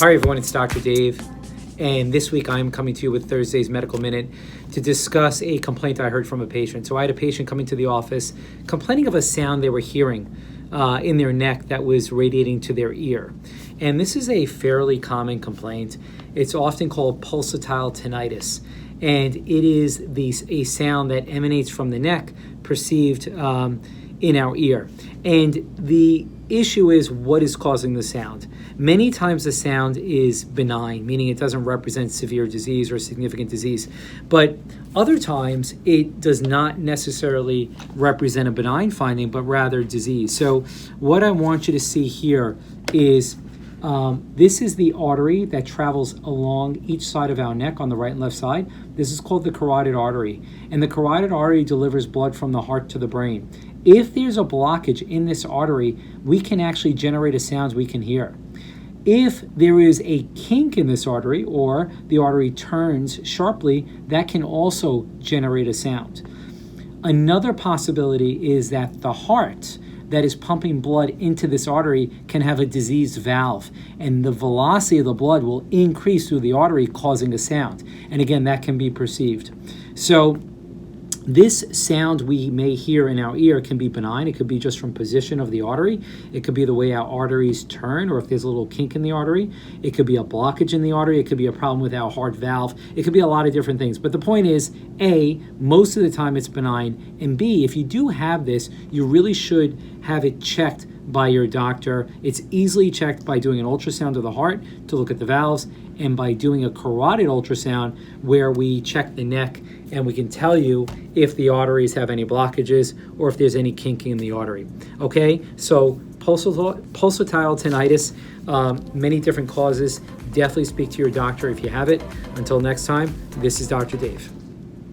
Hi everyone, it's Dr. Dave, and this week I'm coming to you with Thursday's Medical Minute to discuss a complaint I heard from a patient. So I had a patient coming to the office complaining of a sound they were hearing in their neck that was radiating to their ear. And this is a fairly common complaint. It's often called pulsatile tinnitus, and it is a sound that emanates from the neck perceived in our ear. And the issue is, what is causing the sound? Many times the sound is benign, meaning it doesn't represent severe disease or significant disease. But other times it does not necessarily represent a benign finding, but rather disease. So what I want you to see here is this is the artery that travels along each side of our neck on the right and left side. This is called the carotid artery. And the carotid artery delivers blood from the heart to the brain. If there's a blockage in this artery, we can actually generate a sound we can hear. If there is a kink in this artery, or the artery turns sharply, that can also generate a sound. Another possibility is that the heart that is pumping blood into this artery can have a diseased valve, and the velocity of the blood will increase through the artery, causing a sound. And again, that can be perceived. So this sound we may hear in our ear can be benign. It could be just from position of the artery. It could be the way our arteries turn, or if there's a little kink in the artery. It could be a blockage in the artery. It could be a problem with our heart valve. It could be a lot of different things. But the point is, A, most of the time it's benign, and B, if you do have this, you really should have it checked by your doctor. It's easily checked by doing an ultrasound of the heart to look at the valves, and by doing a carotid ultrasound where we check the neck and we can tell you if the arteries have any blockages or if there's any kinking in the artery. Okay, so pulsatile tinnitus, many different causes. Definitely speak to your doctor if you have it. Until next time, this is Dr. Dave.